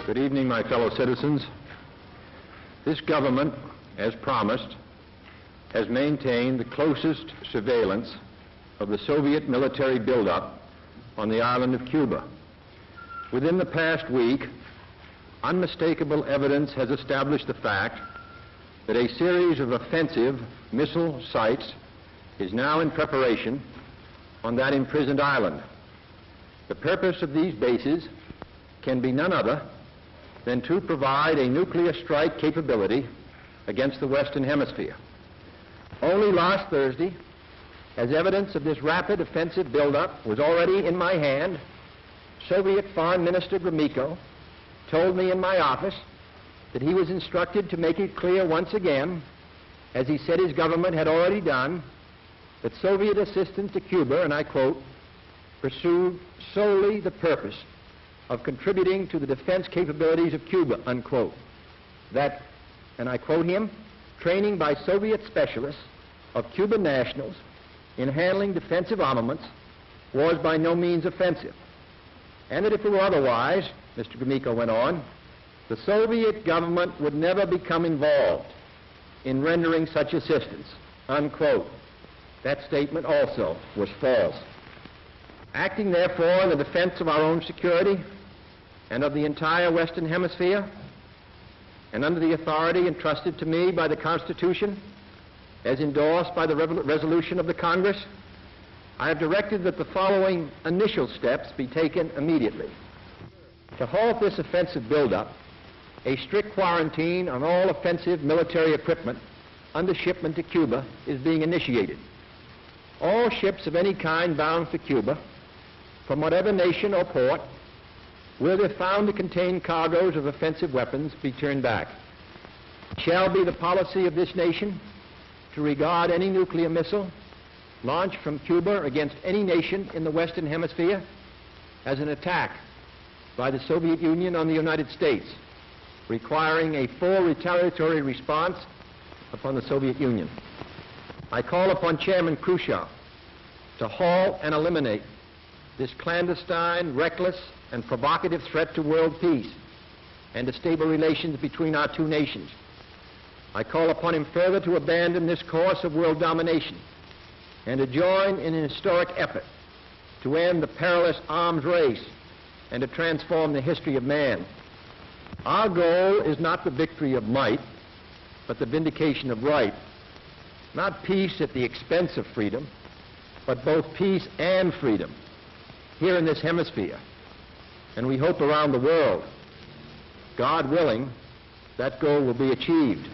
Good evening, my fellow citizens. This government, as promised, has maintained the closest surveillance of the Soviet military buildup on the island of Cuba. Within the past week, unmistakable evidence has established the fact that a series of offensive missile sites is now in preparation on that imprisoned island. The purpose of these bases can be none other than to provide a nuclear strike capability against the Western Hemisphere. Only last Thursday, as evidence of this rapid offensive buildup was already in my hand, Soviet Foreign Minister Gromyko told me in my office that he was instructed to make it clear once again, as he said his government had already done, that Soviet assistance to Cuba, and I quote, pursued solely the purpose of contributing to the defense capabilities of Cuba, unquote. That, and I quote him, training by Soviet specialists of Cuban nationals in handling defensive armaments was by no means offensive. And that if it were otherwise, Mr. Gromyko went on, the Soviet government would never become involved in rendering such assistance, unquote. That statement also was false. Acting therefore in the defense of our own security and of the entire Western Hemisphere, and under the authority entrusted to me by the Constitution, as endorsed by the resolution of the Congress, I have directed that the following initial steps be taken immediately. To halt this offensive buildup, a strict quarantine on all offensive military equipment under shipment to Cuba is being initiated. All ships of any kind bound for Cuba, from whatever nation or port, where they're found to contain cargoes of offensive weapons, be turned back. It shall be the policy of this nation to regard any nuclear missile launched from Cuba against any nation in the Western Hemisphere as an attack by the Soviet Union on the United States, requiring a full retaliatory response upon the Soviet Union. I call upon Chairman Khrushchev to halt and eliminate this clandestine, reckless, and provocative threat to world peace and to stable relations between our two nations. I call upon him further to abandon this course of world domination and to join in an historic effort to end the perilous arms race and to transform the history of man. Our goal is not the victory of might, but the vindication of right. Not peace at the expense of freedom, but both peace and freedom here in this hemisphere, and we hope around the world. God willing, that goal will be achieved.